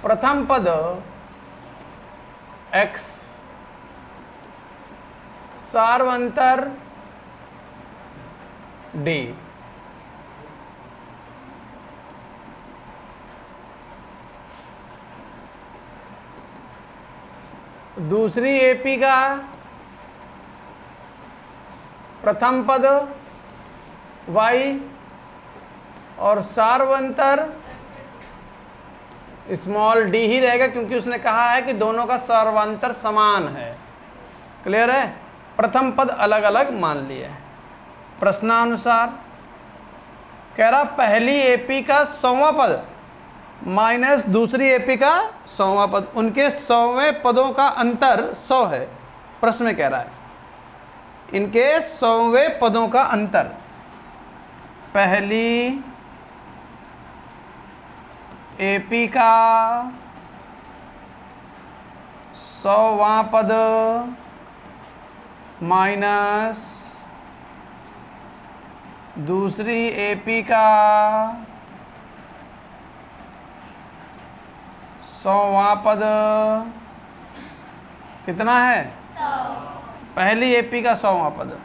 प्रथम पद x सार्वंतर d, दूसरी एपी का प्रथम पद y और सार्वंतर स्मॉल d ही रहेगा, क्योंकि उसने कहा है कि दोनों का सार्वंतर समान है। क्लियर है? प्रथम पद अलग अलग मान लिए। प्रश्नानुसार कह रहा पहली एपी का 100वां पद माइनस दूसरी एपी का 100वां पद, उनके 100वें पदों का अंतर 100 है। प्रश्न में कह रहा है इनके 100वें पदों का अंतर, पहली एपी का 100वां पद माइनस दूसरी एपी का 100वां पद कितना है? 100। पहली एपी का 100वां पद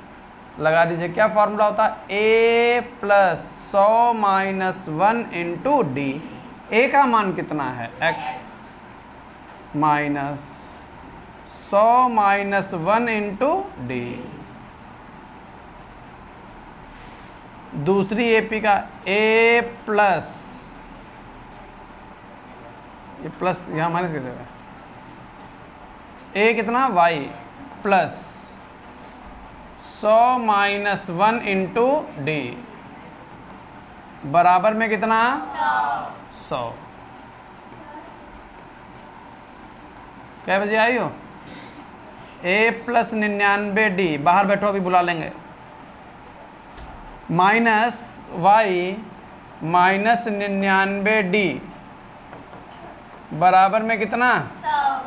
लगा दीजिए। क्या फॉर्मूला होता है? a plus 100 minus 1 into D. A का मान कितना है? x minus 100 minus 1 into D. दूसरी एपी का a प्लस, ये प्लस यहाँ माइनस कैसे होगा? a कितना? y plus 100 minus 1 into D बराबर में कितना? 100। क्या बजे आई हो? a प्लस 99d, बाहर बैठो अभी बुला लेंगे, माइनस y माइनस 99d बराबर में कितना? 100।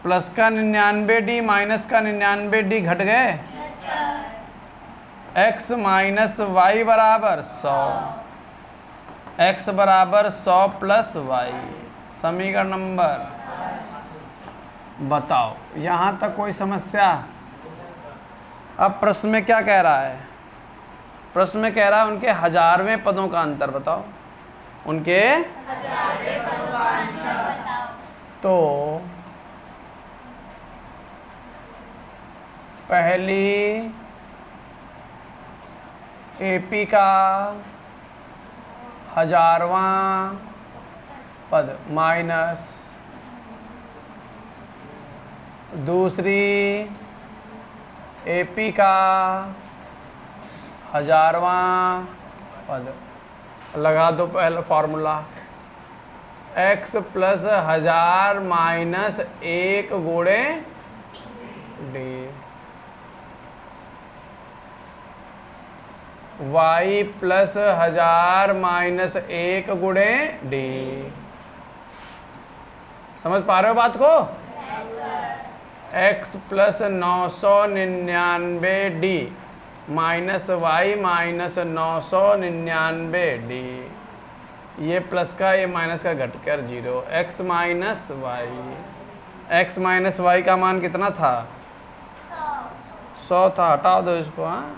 प्लस का 99d माइनस का 99d घट गए। Yes sir. x minus Y बराबर 100, x बराबर 100 प्लस वाई। समीकरण नंबर, बताओ यहाँ तक कोई समस्या? अब प्रश्न में क्या कह रहा है? प्रश्न में कह रहा है उनके 1000वें पदों का अंतर बताओ। उनके 1000वें पदों का अंतर बताओ। तो पहली एपी का 1000वां पद माइनस दूसरी एपी का 1000वां पद। लगा दो पहले फॉर्मूला, x प्लस 1000 माइनस 1 गुणे डी, y प्लस 1000 माइनस 1 गुणे डी। समझ पा रहे हो बात को? x plus 999d minus Y minus 999d, ये प्लस का ये माइनस का घट कर 0। x minus Y, x minus Y का मान कितना था? 100 था। हटाओ दो इसको, हाँ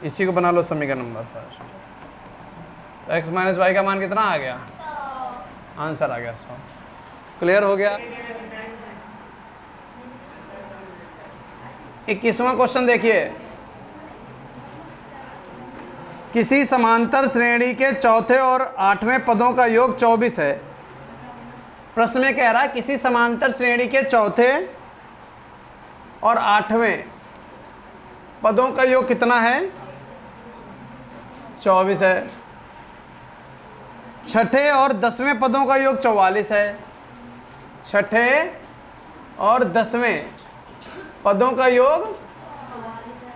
इसी को बना लो समीकरण number first. x minus Y का मान कितना आ गया? 100। आंसर आ गया 100। क्लियर हो गया? 21वां क्वेश्चन देखिए, किसी समांतर श्रेणी के चौथे और 8वें पदों का योग 24 है। प्रश्न में कह रहा है किसी समांतर श्रेणी के चौथे और 8वें पदों का योग कितना है? 24 है। छठे और 10वें पदों का योग 44 है। छठे और 10वें पदों का योग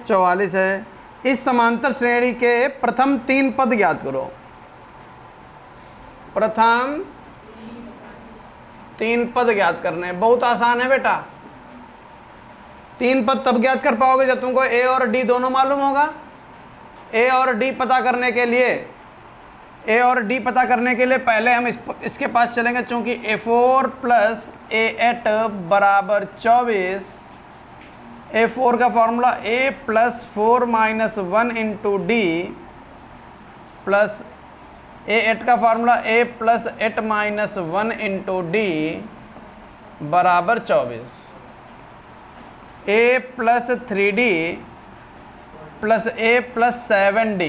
44 है। इस समांतर श्रेणी के प्रथम 3 पद ज्ञात करो। प्रथम 3 पद ज्ञात करने, बहुत आसान है बेटा। तीन पद तब ज्ञात कर पाओगे जब तुमको ए और डी दोनों मालूम होगा। ए और डी पता करने के लिए पहले हम इसके पास चलेंगे, चूंकि A4 प्लस A8 बराबर 24। A4 का formula A plus 4 minus 1 into D plus A8 का formula A plus 8 minus 1 into D बराबर 24। A plus 3D plus A plus 7D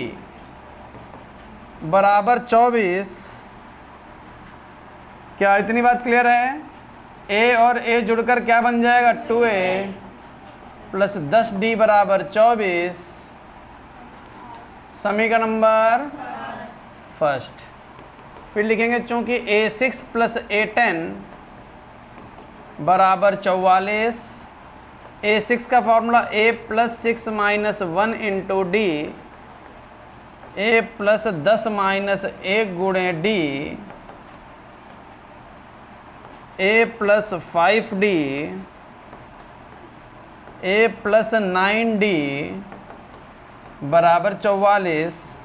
बराबर 24। क्या इतनी बात क्लियर है? A और A जुड़कर क्या बन जाएगा? 2A प्लस 10D बराबर 24। समीकरण नंबर फर्स्ट। फिर लिखेंगे चूंकि A6 प्लस A10 बराबर 44। A6 का formula A plus 6 minus 1 into D A plus 10 minus 1 गुणे D A plus 5D A plus 9D बराबर 44।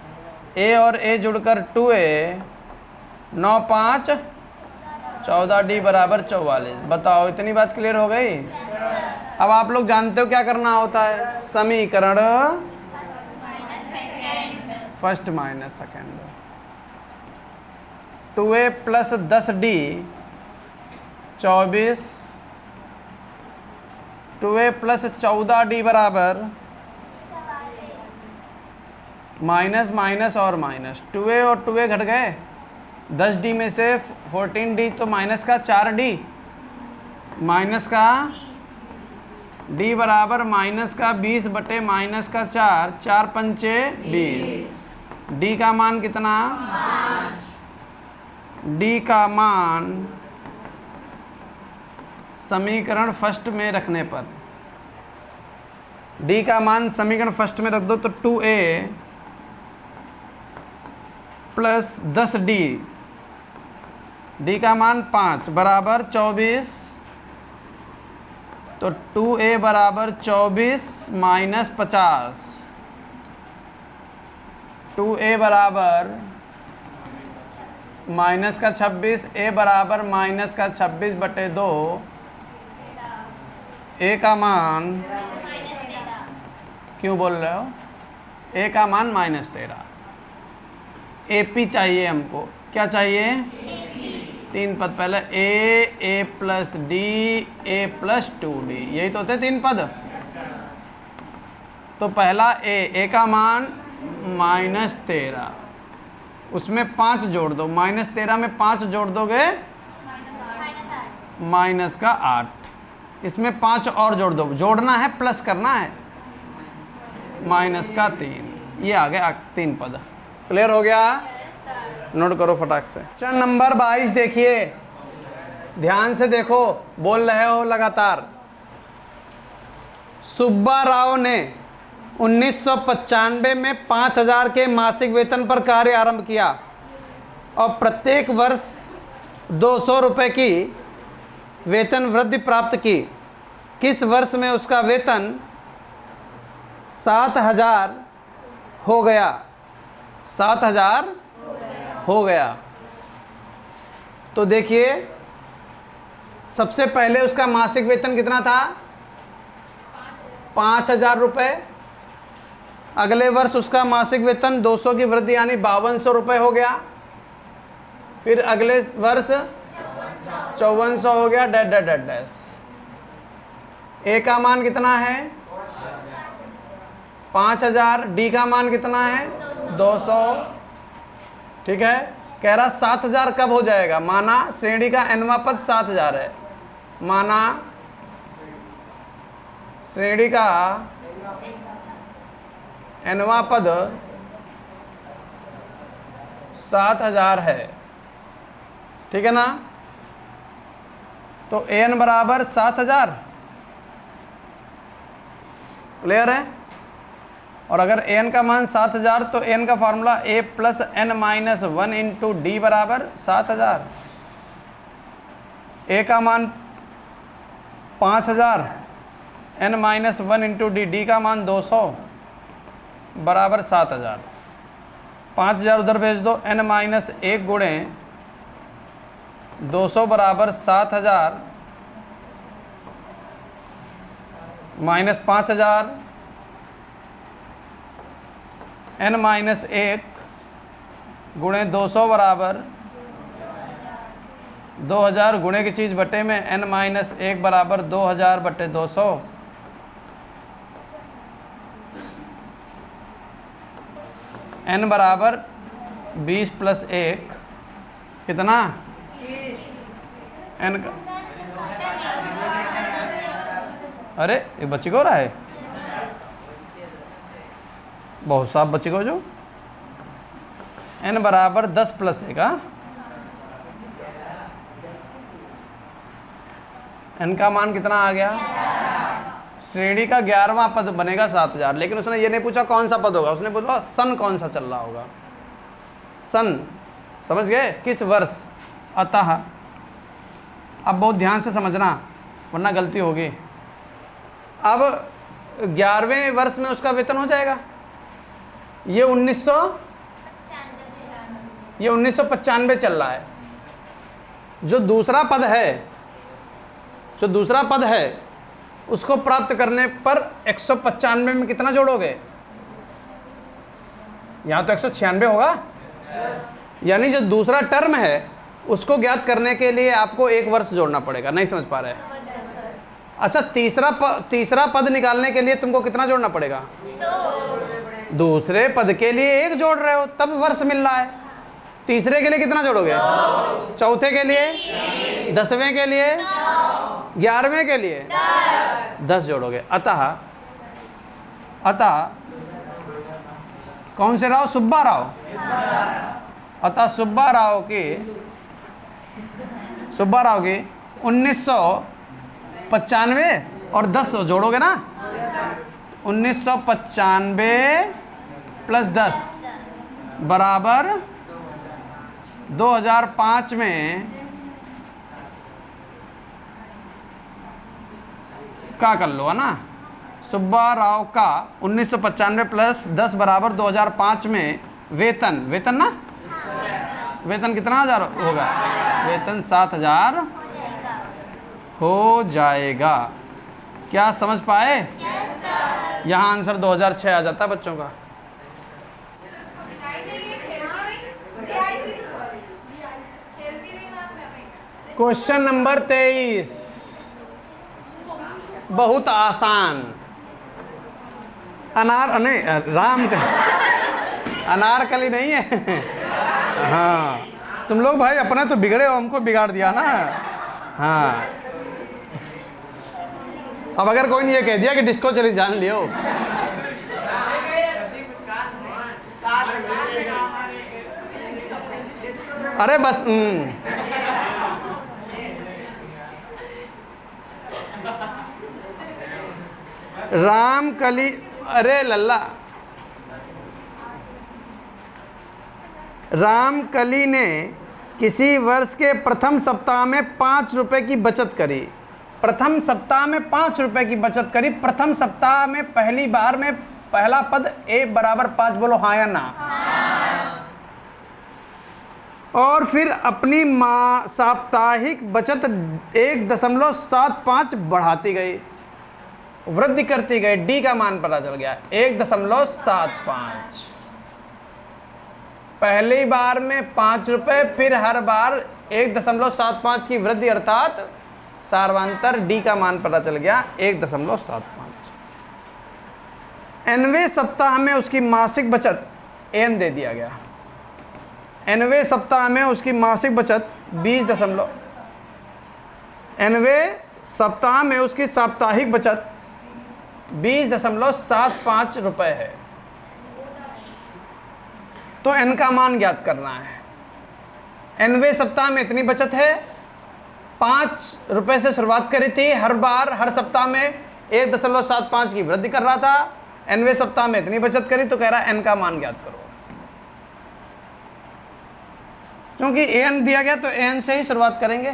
A और A जुड़कर 2A 9 5 14D बराबर 44। बताओ इतनी बात क्लियर हो गई? अब आप लोग जानते हो क्या करना होता है। समीकरण first minus second. 2A plus 10D 24 2A plus 14D बराबर माइनस माइनस और माइनस। 2A और 2A घट गए। 10D में से 14D तो माइनस का 4D माइनस का D बराबर माइनस का 20 बटे माइनस का 4 4 पंचे 20। D का मान कितना? D का मान समीकरण फर्स्ट में रखने पर D का मान समीकरण फर्स्ट में रख दो तो 2A प्लस 10D D का मान 5 बराबर 24। तो 2A बराबर 24 माइनस 50। 2A बराबर माइनस का 26। A बराबर माइनस का 26 बटे 2। A का मान क्यों बोल रहे हो? A का मान माइनस 13। AP चाहिए हमको। क्या चाहिए? तीन पद। पहले A plus D A plus 2D, यही तो होते तीन पद। तो पहला A का मान माइनस 13, उसमें 5 जोड़ दो। माइनस 13 में 5 जोड़ दोगे माइनस का 8। इसमें 5 और जोड़ दो। जोड़ना है प्लस करना है। माइनस का 3। ये आ गया 3 पद। क्लियर हो गया? नोट करो फटाक से। क्वेश्चन नंबर 22 देखिए, ध्यान से देखो, बोल रहे हो लगातार। सुब्बा राव ने 1995 में 5000 के मासिक वेतन पर कार्य आरंभ किया और प्रत्येक वर्ष 200 रुपये की वेतन वृद्धि प्राप्त की। किस वर्ष में उसका वेतन 7000 हो गया? 7000 हो गया। तो देखिए, सबसे पहले उसका मासिक वेतन कितना था? 5000 रुपये। अगले वर्ष उसका मासिक वेतन 200 की वृद्धि यानी 5200 रुपये हो गया। फिर अगले वर्ष 5400 हो गया। Dash dash dash dash. A का मान कितना है? 5000। डी का मान कितना है? 200। ठीक है। कह रहा 7000 कब हो जाएगा? माना श्रेणी का nवां पद 7000 है। माना श्रेणी का nवां पद 7000 है। ठीक है ना? तो an बराबर 7000। क्लियर है? और अगर an का मान 7000 तो n का formula a plus n minus 1 into D बराबर 7000। a का मान 5000, n minus 1 into D, D का मान 200 बराबर 7000, 5000 उधर भेज दो, n माइनस 1 गुणे 200 बराबर 7000 माइनस 5000, n माइनस 1 गुणे 200 बराबर 2000, गुणे की चीज़ बटे में n माइनस 1 बराबर 2000 बटे 200, n बराबर 20 प्लस 1 कितना n का, अरे एक बच्ची को रहा है, बहुत साफ बच्ची को जो n बराबर 10 प्लस 1 n का मान कितना आ गया, श्रेणी का 11वां पद बनेगा 7000। लेकिन उसने ये नहीं पूछा कौन सा पद होगा, उसने बोला सन कौन सा चल रहा होगा, सन, समझ गए, किस वर्ष। अतः अब बहुत ध्यान से समझना वरना गलती होगी। अब 11वें वर्ष में उसका वेतन हो जाएगा, ये 1995 चल रहा है। जो दूसरा पद है उसको प्राप्त करने पर 195 में कितना जोड़ोगे, यहां तो 196 होगा, यानी जो दूसरा टर्म है उसको ज्ञात करने के लिए आपको 1 वर्ष जोड़ना पड़ेगा। नहीं समझ पा रहे? अच्छा, तीसरा पद निकालने के लिए तुमको कितना जोड़ना पड़ेगा, दूसरे पद के लिए 1 जोड़ रहे हो तब वर्ष मिल रहा है, तीसरे के लिए कितना जोड़ोगे, चौथे के लिए, 10वें के लिए, 11वें के लिए 10 जोड़ोगे। अतः कौन से राव, सुब्बा राव, अतः सुब्बा राव की 1995 और 10 जोड़ोगे ना, 1995 प्लस 10 बराबर 2005 में का कर लो, है ना, सुब्बा राव का 1995 प्लस 10 बराबर 2005 में वेतन ना, वेतन कितना हजार होगा, वेतन 7000 हो जाएगा। क्या समझ पाए? यहाँ आंसर 2006 आ जाता है बच्चों का। क्वेश्चन नंबर 23 बहुत आसान, अनारकली नहीं है। हाँ, तुम लोग भाई अपना तो बिगड़े हो, हमको बिगाड़ दिया ना। हाँ, अब अगर कोई ने ये कह दिया कि डिस्को चली जान लियो, अरे बस रामकली, अरे लल्ला, रामकली ने किसी वर्ष के प्रथम सप्ताह में 5 रुपए की बचत करी। प्रथम सप्ताह में 5 रुपए की बचत करी। प्रथम सप्ताह में पहली बार में पहला पद a बराबर 5, बोलो हाँ या ना। और फिर अपनी साप्ताहिक बचत 1.75 बढ़ाती गई, वृद्धि करती गई। डी का मान पता चल गया 1.75। पहली बार में 5 रुपए, फिर हर बार 1.75 की वृद्धि, अर्थात सार्वांतर। डी का मान पता चल गया 1.75। nवें सप्ताह में उसकी मासिक बचत n दे दिया गया। nवें सप्ताह में उसकी मासिक बचत 20 nवें सप्ताह में उसकी साप्ताहिक बचत 20.75 रुपए है। तो n का मान ज्ञात करना है। nवें सप्ताह में इतनी बचत है, 5 रुपए से शुरुआत करी थी, हर बार हर सप्ताह में 1.75 की वृद्धि कर रहा था। nवें सप्ताह में इतनी बचत करी, तो कह रहा है n का मान ज्ञात करो। क्योंकि an दिया गया तो an से ही शुरुआत करेंगे,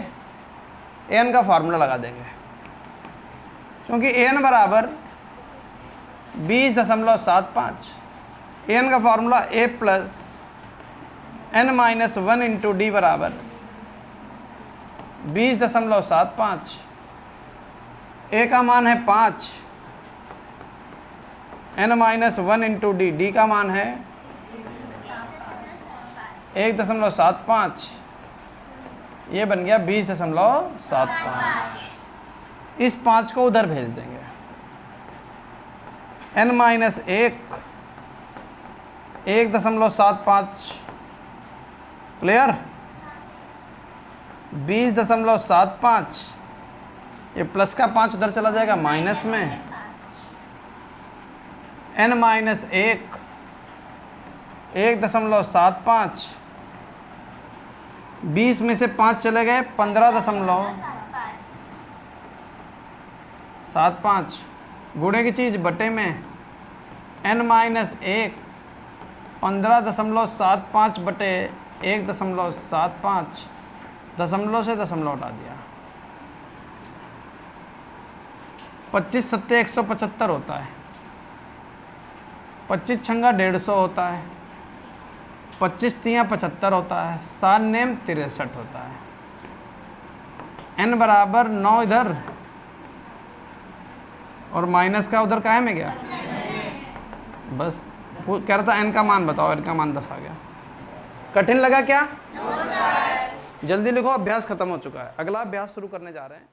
an का फार्मूला लगा देंगे। क्योंकि एन बराबर 20.75, एन का formula A plus N minus 1 into D बराबर 20.75, ए का मान है 5, N minus 1 into D, D का मान है 1.75, ये बन गया 20.75। इस 5 को उधर भेज देंगे, n माइनस 1.75, क्लियर, 20.75, ये प्लस का 5 उधर चला जाएगा माइनस में, n माइनस 1.75, 20 में से 5 चले गए 15.75, गुणे की चीज़ बटे में, n माइनस 15.75 बटे 1.75, दशमलव से दशमलव हटा दिया, 25 सत्ते 175 होता है, 25 छंगा 150 होता है, 25 तियाँ 75 होता है, 7 नेम 63 होता है, n बराबर 9 इधर और माइनस का उधर काहे में गया, बस वो कह रहा था n का मान बताओ, n का मान 10 आ गया। कठिन लगा क्या? जल्दी लिखो, अभ्यास खत्म हो चुका है, अगला अभ्यास शुरू करने जा रहे हैं।